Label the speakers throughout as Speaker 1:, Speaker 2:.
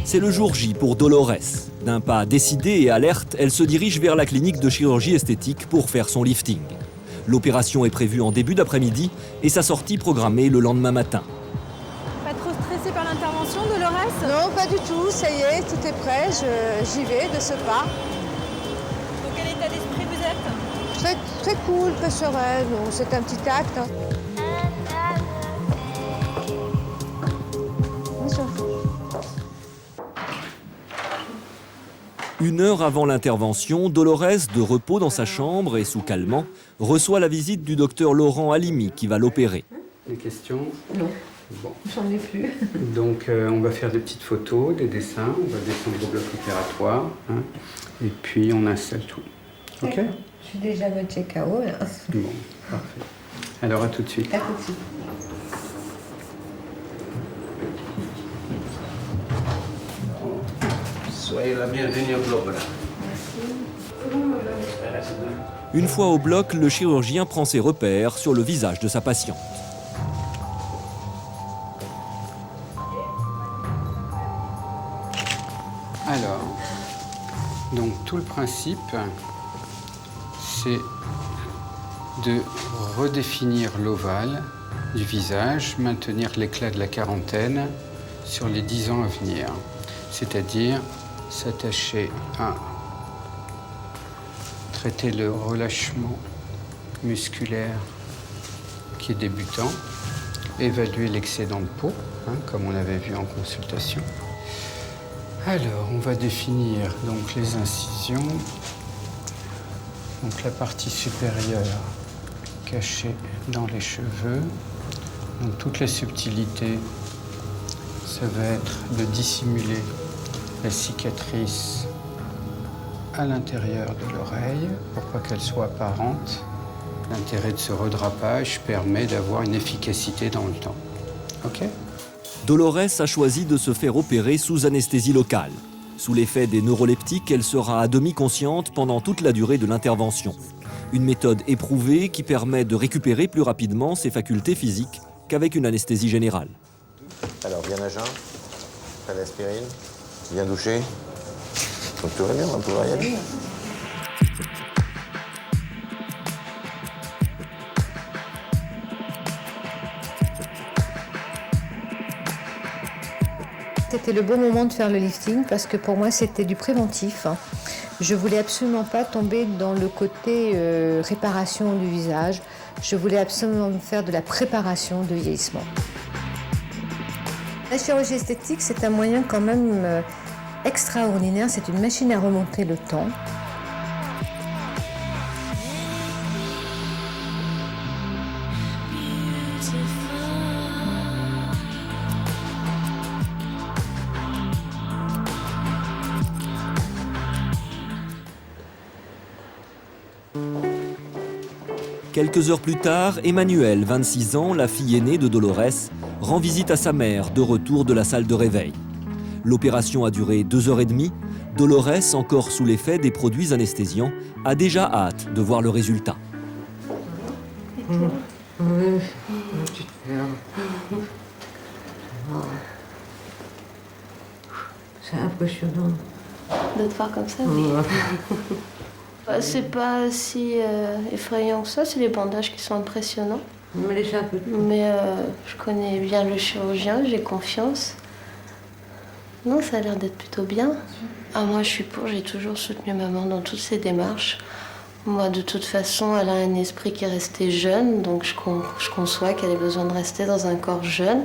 Speaker 1: C'est le jour J pour Dolores. D'un pas décidé et alerte, elle se dirige vers la clinique de chirurgie esthétique pour faire son lifting. L'opération est prévue en début d'après-midi et sa sortie programmée le lendemain matin.
Speaker 2: Pas trop stressée par l'intervention, Dolores?
Speaker 3: Non, pas du tout, ça y est, tout est prêt, j'y vais de ce pas.
Speaker 2: Dans quel état d'esprit vous êtes?
Speaker 3: Très, très cool, peu sereine, bon, c'est un petit acte. Hein. Bonjour.
Speaker 1: 1 heure avant l'intervention, Dolores, de repos dans sa chambre et sous calmant, reçoit la visite du docteur Laurent Halimi qui va l'opérer.
Speaker 4: Des questions?
Speaker 5: Non,
Speaker 4: Bon.
Speaker 5: j'en ai plus.
Speaker 4: Donc on va faire des petites photos, des dessins, on va descendre au bloc opératoire, hein, et puis on installe tout. Ok?
Speaker 5: Je suis déjà moitié KO là.
Speaker 4: Bon, parfait. Alors à tout de suite.
Speaker 5: À tout de suite.
Speaker 6: Soyez la bienvenue au Globe.
Speaker 1: Une fois au bloc, le chirurgien prend ses repères sur le visage de sa patiente.
Speaker 4: Alors, donc tout le principe, c'est de redéfinir l'ovale du visage, maintenir l'éclat de la quarantaine sur les 10 ans à venir. C'est-à-dire s'attacher à traiter le relâchement musculaire qui est débutant, évaluer l'excédent de peau, hein, comme on avait vu en consultation. Alors, on va définir donc les incisions. Donc la partie supérieure cachée dans les cheveux. Donc toutes les subtilités, ça va être de dissimuler la cicatrice à l'intérieur de l'oreille pour pas qu'elle soit apparente. L'intérêt de ce redrapage permet d'avoir une efficacité dans le temps. OK ?
Speaker 1: Dolores a choisi de se faire opérer sous anesthésie locale. Sous l'effet des neuroleptiques, elle sera à demi consciente pendant toute la durée de l'intervention. Une méthode éprouvée qui permet de récupérer plus rapidement ses facultés physiques qu'avec une anesthésie générale.
Speaker 6: Alors, bien à jeun, pas d'aspirine, bien douché. Donc tout va bien, on va pouvoir y aller.
Speaker 5: C'était le bon moment de faire le lifting parce que pour moi c'était du préventif. Je voulais absolument pas tomber dans le côté réparation du visage. Je voulais absolument faire de la préparation de vieillissement. La chirurgie esthétique, c'est un moyen quand même extraordinaire. C'est une machine à remonter le temps.
Speaker 1: Quelques heures plus tard, Emmanuelle, 26 ans, la fille aînée de Dolores, rend visite à sa mère de retour de la salle de réveil. L'opération a duré 2h30. Dolores, encore sous l'effet des produits anesthésiants, a déjà hâte de voir le résultat.
Speaker 5: C'est impressionnant.
Speaker 7: De te voir comme ça, oui. C'est pas si effrayant que ça, c'est les bandages qui sont impressionnants.
Speaker 5: Mais
Speaker 7: je connais bien le chirurgien, j'ai confiance. Non, ça a l'air d'être plutôt bien. Ah, moi, je suis pour, j'ai toujours soutenu maman dans toutes ses démarches. Moi, de toute façon, elle a un esprit qui est resté jeune, donc je conçois qu'elle ait besoin de rester dans un corps jeune.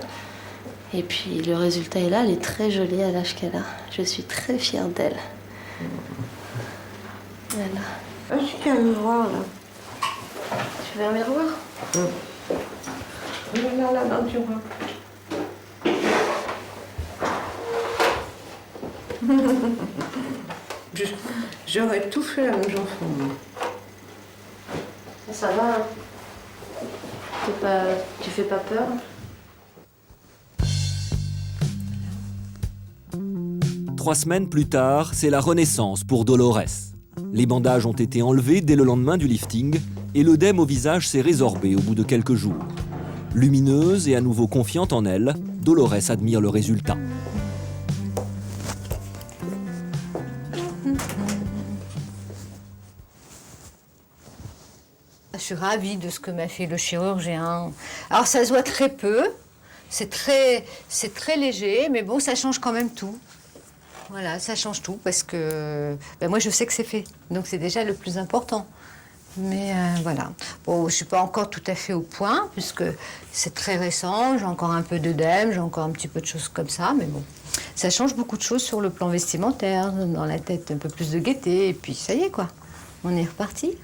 Speaker 7: Et puis, le résultat est là, elle est très jolie à l'âge qu'elle a. Je suis très fière d'elle. Voilà.
Speaker 5: Ah, j'ai un miroir là.
Speaker 7: Tu veux un miroir?
Speaker 5: Regarde là, tu vois. J'aurais tout fait à mes enfants.
Speaker 7: Ça va, hein? Tu fais pas peur?
Speaker 1: Trois semaines plus tard, c'est la renaissance pour Dolores. Les bandages ont été enlevés dès le lendemain du lifting et l'œdème au visage s'est résorbé au bout de quelques jours. Lumineuse et à nouveau confiante en elle, Dolores admire le résultat.
Speaker 5: Je suis ravie de ce que m'a fait le chirurgien. Alors ça se voit très peu, c'est très léger, mais bon, ça change quand même tout. Voilà, ça change tout parce que moi je sais que c'est fait, donc c'est déjà le plus important. Mais voilà. Bon, je ne suis pas encore tout à fait au point, puisque c'est très récent, j'ai encore un peu d'œdème, j'ai encore un petit peu de choses comme ça, mais bon. Ça change beaucoup de choses sur le plan vestimentaire, dans la tête un peu plus de gaieté, et puis ça y est quoi, on est reparti.